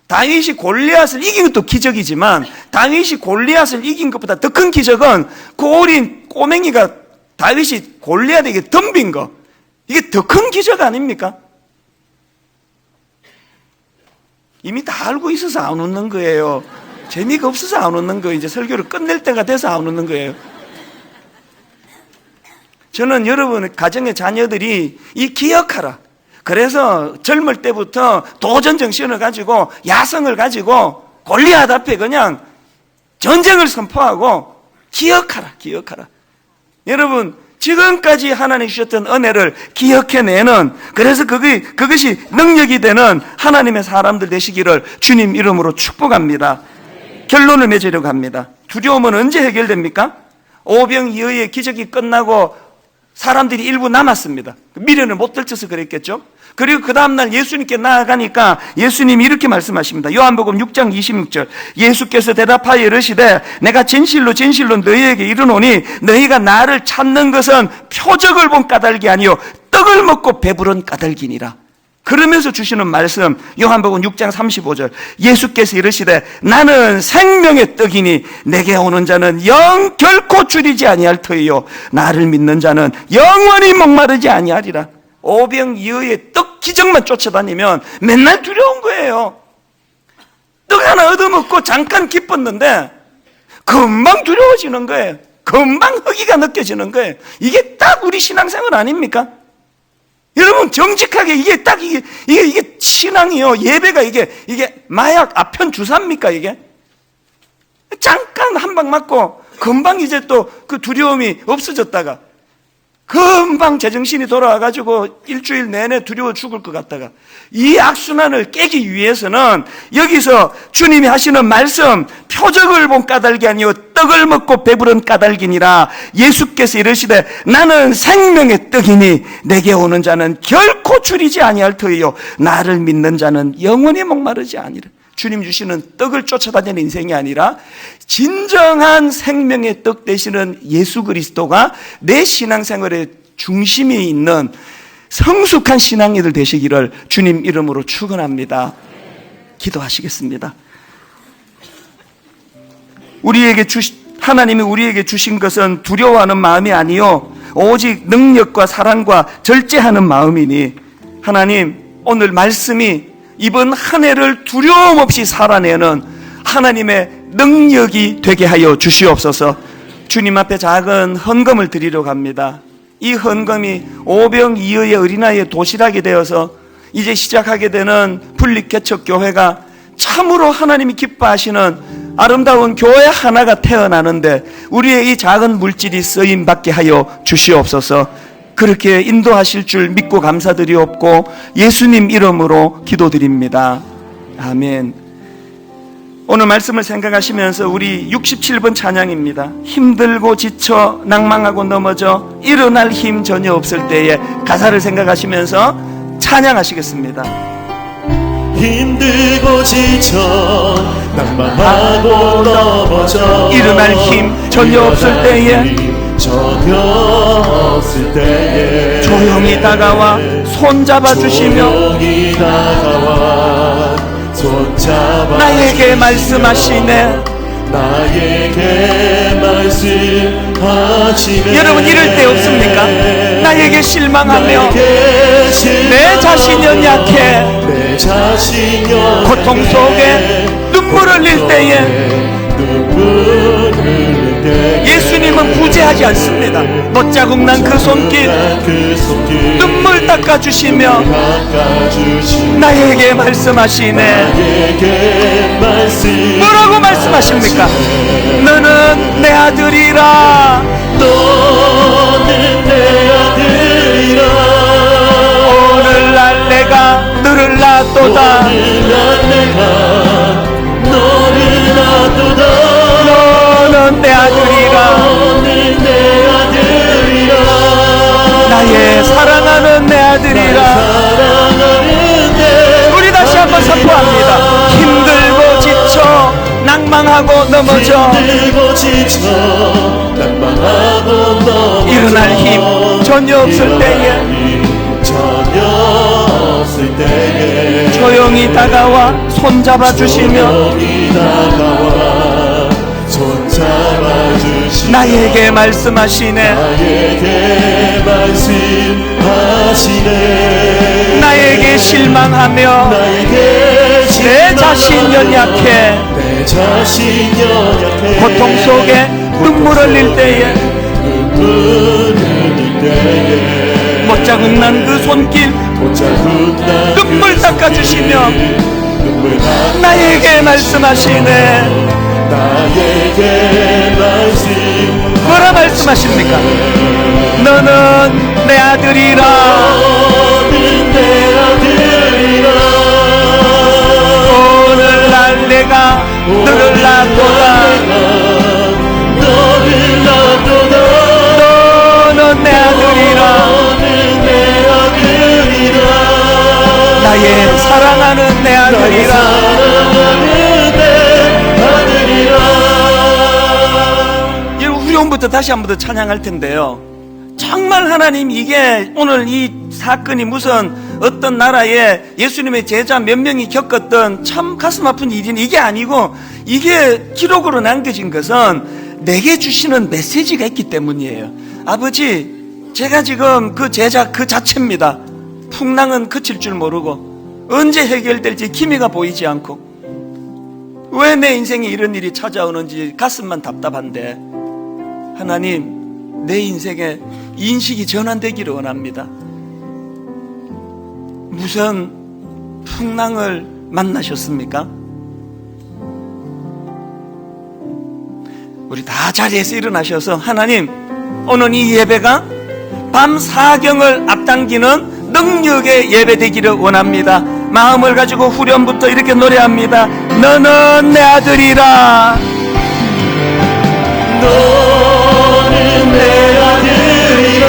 다윗이 골리앗을 이긴 것도 기적이지만 다윗이 골리앗을 이긴 것보다 더 큰 기적은 그 어린 꼬맹이가 다윗이 골리앗에게 덤빈 거, 이게 더 큰 기적 아닙니까? 이미 다 알고 있어서 안 웃는 거예요. 재미가 없어서 안 웃는 거예요. 이제 설교를 끝낼 때가 돼서 안 웃는 거예요. 저는 여러분 가정의 자녀들이 이 기억하라, 그래서 젊을 때부터 도전 정신을 가지고 야성을 가지고 골리앗 앞에 그냥 전쟁을 선포하고 기억하라, 기억하라. 여러분 지금까지 하나님 주셨던 은혜를 기억해내는, 그래서 그것이 능력이 되는 하나님의 사람들 되시기를 주님 이름으로 축복합니다. 결론을 맺으려고 합니다. 두려움은 언제 해결됩니까? 오병이어의 기적이 끝나고 사람들이 일부 남았습니다. 미련을 못 들쳐서 그랬겠죠. 그리고 그 다음날 예수님께 나아가니까 예수님이 이렇게 말씀하십니다. 요한복음 6장 26절, 예수께서 대답하여 이르시되 내가 진실로 진실로 너희에게 이르노니 너희가 나를 찾는 것은 표적을 본 까닭이 아니요 떡을 먹고 배부른 까닭이니라. 그러면서 주시는 말씀, 요한복음 6장 35절, 예수께서 이르시되 나는 생명의 떡이니 내게 오는 자는 영 결코 줄이지 아니할 터이요 나를 믿는 자는 영원히 목마르지 아니하리라. 오병이어의 떡 기적만 쫓아다니면 맨날 두려운 거예요. 떡 하나 얻어먹고 잠깐 기뻤는데 금방 두려워지는 거예요. 금방 허기가 느껴지는 거예요. 이게 딱 우리 신앙생활 아닙니까? 여러분 정직하게 이게 신앙이요. 예배가 이게 마약 아편 주사입니까? 이게 잠깐 한 방 맞고 금방 이제 또 그 두려움이 없어졌다가 금방 제정신이 돌아와가지고 일주일 내내 두려워 죽을 것 같다가, 이 악순환을 깨기 위해서는 여기서 주님이 하시는 말씀, 표적을 본 까닭이 아니요 떡을 먹고 배부른 까닭이니라. 예수께서 이르시되 나는 생명의 떡이니 내게 오는 자는 결코 줄이지 아니할 터이요 나를 믿는 자는 영원히 목마르지 아니라. 주님 주시는 떡을 쫓아다니는 인생이 아니라 진정한 생명의 떡 되시는 예수 그리스도가 내 신앙생활의 중심에 있는 성숙한 신앙이들 되시기를 주님 이름으로 축원합니다. 기도하시겠습니다. 하나님이 우리에게 주신 것은 두려워하는 마음이 아니요 오직 능력과 사랑과 절제하는 마음이니, 하나님 오늘 말씀이 이번 한 해를 두려움 없이 살아내는 하나님의 능력이 되게 하여 주시옵소서. 주님 앞에 작은 헌금을 드리러 갑니다. 이 헌금이 오병이어의 어린아이의 도시락이 되어서 이제 시작하게 되는 분립개척교회가 참으로 하나님이 기뻐하시는 아름다운 교회 하나가 태어나는데 우리의 이 작은 물질이 쓰임받게 하여 주시옵소서. 그렇게 인도하실 줄 믿고 감사드리옵고 예수님 이름으로 기도드립니다. 아멘. 오늘 말씀을 생각하시면서 우리 67번 찬양입니다. 힘들고 지쳐 낭망하고 넘어져 일어날 힘 전혀 없을 때에 가사를 생각하시면서 찬양하시겠습니다. 힘들고 지쳐 낭망하고 넘어져 일어날 힘 전혀 없을 때에 조용히 다가와 손잡아 주시며 나에게 말씀하시네. 나에게 말씀하시네. 여러분 이럴 때 없습니까? 나에게 실망하며 내 자신 연약해 고통 속에 눈물 흘릴 때에 예수님은 구제하지 않습니다. 못자국 난 그 손길 눈물 닦아주시며 나에게 말씀하시네. 뭐라고 말씀하십니까? 너는 내 아들이라. 너는 내 아들이라. 오늘날 내가 너를 낳았도다. 오늘날 내가 너를 낳았도다. 너는 내 아들이라. 너는 내 아들이라. 나의 사랑하는 내 아들이라. 우리 다시 한번 선포합니다. 힘들고 지쳐 낭망하고 넘어져 일어날 힘 전혀 없을 때에 조용히 다가와 손잡아 주시며 나에게 말씀하시네. 나에게 실망하며 내 자신 연약해 고통 속에 눈물 흘릴 때에 못자국 난 그 손길 눈물 닦아주시며 나에게 말씀하시네. 뭐라 말씀하십니까? 너는 내 아들이라. 오늘날 내가 너를 낳았도다. 너는 내 아들이라. 나의 사랑하는 내 아들이라. 후렴부터 다시 한 번 더 찬양할 텐데요. 정말 하나님, 이게 오늘 이 사건이 무슨 어떤 나라에 예수님의 제자 몇 명이 겪었던 참 가슴 아픈 일인 이게 아니고, 이게 기록으로 남겨진 것은 내게 주시는 메시지가 있기 때문이에요. 아버지, 제가 지금 그 제자 그 자체입니다. 풍랑은 그칠 줄 모르고 언제 해결될지 기미가 보이지 않고 왜 내 인생에 이런 일이 찾아오는지 가슴만 답답한데, 하나님, 내 인생에 인식이 전환되기를 원합니다. 무슨 풍랑을 만나셨습니까? 우리 다 자리에서 일어나셔서 하나님, 오늘 이 예배가 밤 사경을 앞당기는 능력의 예배 되기를 원합니다. 마음을 가지고 후렴부터 이렇게 노래합니다. 너는 내 아들이라. 너는 내 아들이라.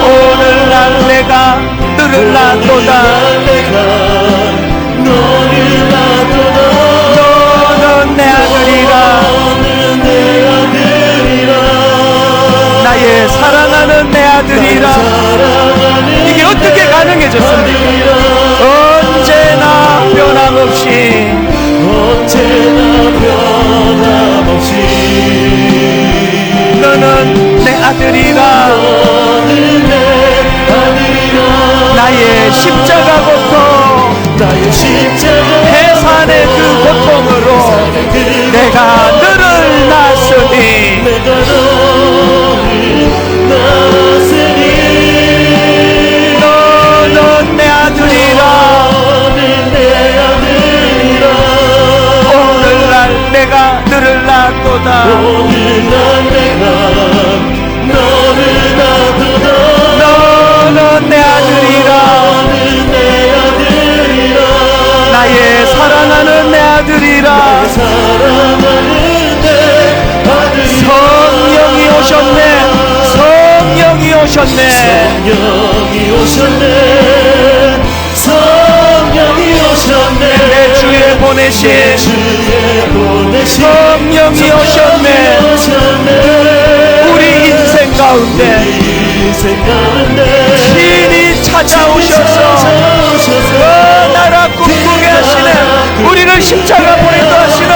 오늘날 내가 너를 낳았도다. 너는 내 아들이라. 나의 사랑하는 내 아들이라. 이게 어떻게 가능해졌습니까? 언제나 변함없이 너는 내 아들이라. 나의 십자가 고통, 해산의 그 고통으로 내가 너를 낳았으니 너는 내 아들이라. 오늘날 내가 너를 낳았도다. 너는 내 아들이라. 나의 사랑하는 내 아들이라. 성령이 오셨네. 성령이 오셨네. 내 주에 보내신 성령이 오셨네. 우리 인생 가운데 신이 찾아오셔서 나라 꿈꾸게 하시네. 우리를 십자가 보내도 하시는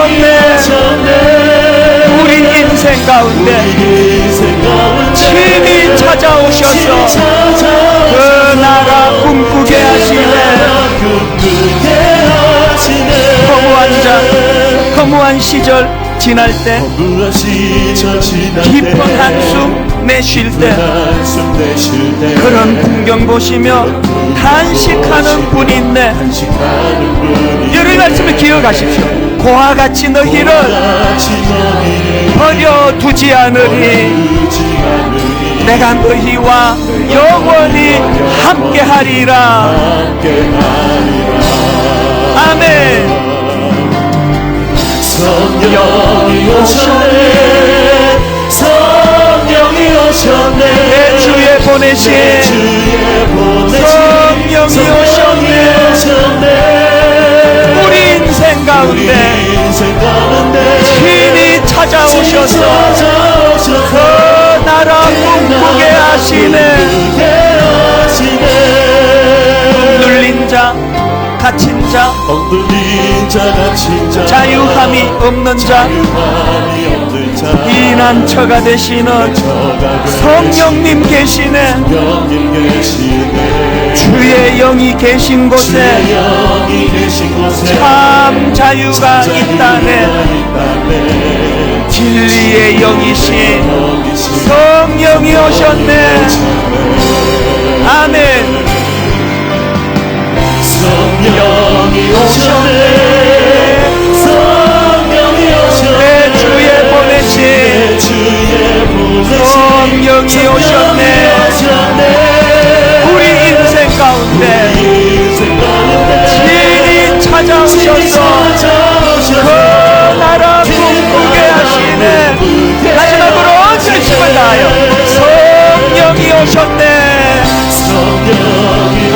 오셨네. 우리 인생 가운데 친히 찾아오셔서 그 나라 꿈꾸게 하시네. 허무한 시절 지날 때, 깊은 한숨 내쉴 때, 그런 풍경 보시며 탄식하는 분이 있네. 여러분 말씀을 기억하십시오. 고와 같이 너희를 버려두지 않으리. 내가 너희와 영원히 함께하리라. 아멘. 성령이 오셨네. 성령이 오셨네. 내 주에 보내신 성령이 오셨네. 우리 인생 가운데 친히 찾아오셔서 그 나라 꿈꾸게 하시네. 눌린 자, 갇힌 자, 자유함이 없는 자, 피난처가 되시는 성령님 계시네. 주의 영이 계신 곳에 참 자유가 있다네. 진리의 영이신 성령이 오셨네. 아멘. 성령이 오셨네. 성령이 오셨네. 내 주에 보내신 성령이 오셨네. 우리 인생 가운데 친히 찾아오셔서 그 나라 꿈꾸게 하시네. 마지막으로 전심을 다하여 성령이 오셨네.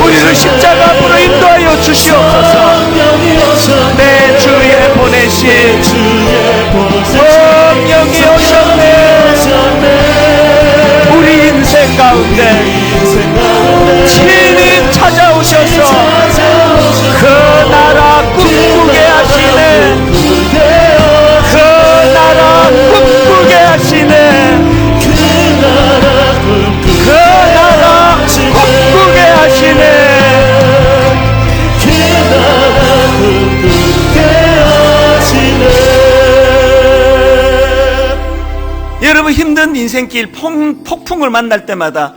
우리를 십자가 앞으로 인도하여 주시옵소서. 내 주에 보내신 성령이 오셨네. 우리 인생 가운데 친히 찾아오셔서 그 나라 꿈꾸게 하시네. 그 나라 꿈꾸게 하시네. 그 나라 꿈꾸게 하시네. 여러분 힘든 인생길 폭풍을 만날 때마다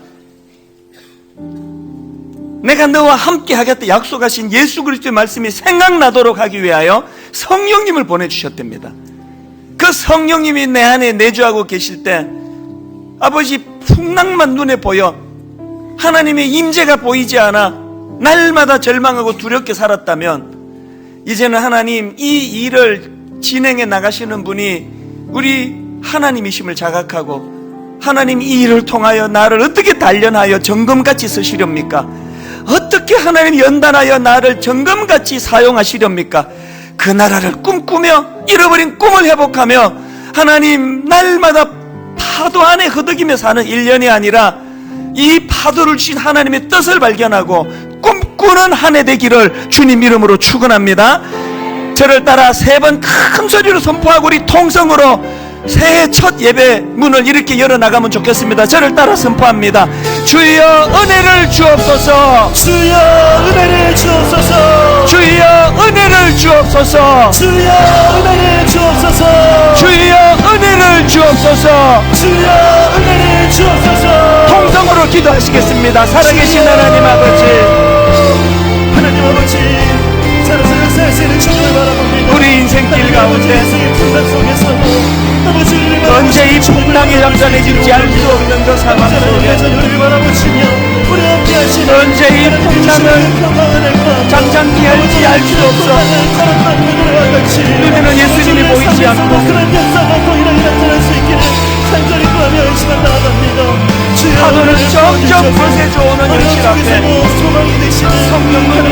내가 너와 함께 하겠다 약속하신 예수 그리스도의 말씀이 생각나도록 하기 위하여 성령님을 보내주셨답니다. 그 성령님이 내 안에 내주하고 계실 때 아버지 풍랑만 눈에 보여 하나님의 임재가 보이지 않아 날마다 절망하고 두렵게 살았다면 이제는 하나님 이 일을 진행해 나가시는 분이 우리 하나님이심을 자각하고 하나님 이 일을 통하여 나를 어떻게 단련하여 정금같이 쓰시렵니까? 어떻게 하나님 연단하여 나를 정금같이 사용하시렵니까? 그 나라를 꿈꾸며 잃어버린 꿈을 회복하며 하나님 날마다 파도 안에 흐득이며 사는 1년이 아니라 이 파도를 주신 하나님의 뜻을 발견하고 꿈꾸는 한 해 되기를 주님 이름으로 축원합니다. 저를 따라 3번 큰 소리로 선포하고 우리 통성으로 새해 첫 예배 문을 이렇게 열어나가면 좋겠습니다. 저를 따라 선포합니다. 주여 은혜를 주옵소서. 주여 은혜를 주옵소서. 주여 은혜를 주옵소서. 주여 은혜를 주옵소서. 주여 은혜를 주옵소서. 주여 은혜를 주옵소서. 통성으로 기도하시겠습니다. 살아계신 하나님 아버지, 하나님 아버지, 살아서는 새해를 주님을 바라봅니다. 우리 인생길 가운데 언제 이 풍랑이 잠잠해질지 알 수 없는 그 상황 속에 언제 이 풍랑을 잠잠히 할지 알 수 없어 눈에는 예수님이 보이지 않고 파도는 점점 거세져 오는 현실 앞에 성령님이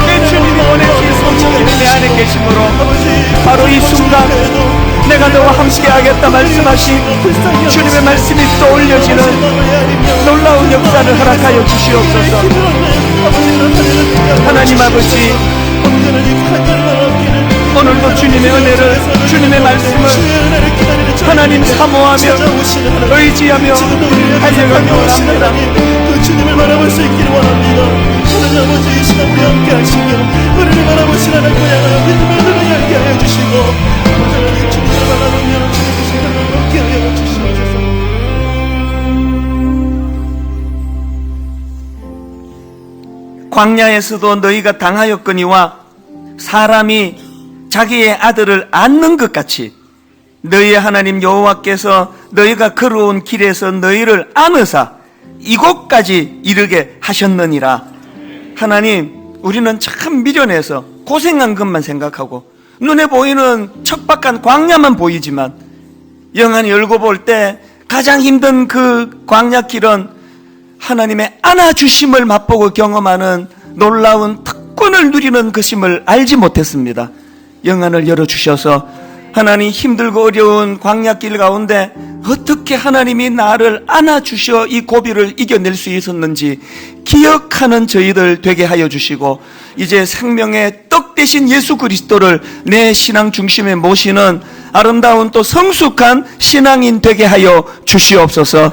내 주님이 보내신 성령님이 내 안에 계심으로 바로 이 순간 내가 너와 함께 하겠다 말씀하신 주님의 말씀이 떠올려지는 놀라운 역사를 허락하여 주시옵소서. 하나님 아버지, 오늘도 주님의 은혜를, 주님의 말씀을 하나님 사모하며 의지하며 달려가기 원합니다. 그 주님을 바라볼 수 있기를 원합니다. 하나님 아버지, 이 시간 우리 함께 하시며 우리를 바라보신 하나님 고향을 믿음의 눈을 열게 하여 주시고 하나님 주님을 바라보며 주님의 시간을 얻게 하여 주시옵소서. 광야에서도 너희가 당하였거니와 사람이 자기의 아들을 안는 것 같이 너희의 하나님 여호와께서 너희가 걸어온 길에서 너희를 안으사 이곳까지 이르게 하셨느니라. 하나님, 우리는 참 미련해서 고생한 것만 생각하고 눈에 보이는 척박한 광야만 보이지만 영안이 열고 볼 때 가장 힘든 그 광야길은 하나님의 안아주심을 맛보고 경험하는 놀라운 특권을 누리는 것임을 알지 못했습니다. 영안을 열어주셔서 하나님, 힘들고 어려운 광야길 가운데 어떻게 하나님이 나를 안아주셔 이 고비를 이겨낼 수 있었는지 기억하는 저희들 되게 하여 주시고, 이제 생명의 떡 대신 예수 그리스도를 내 신앙 중심에 모시는 아름다운 또 성숙한 신앙인 되게 하여 주시옵소서.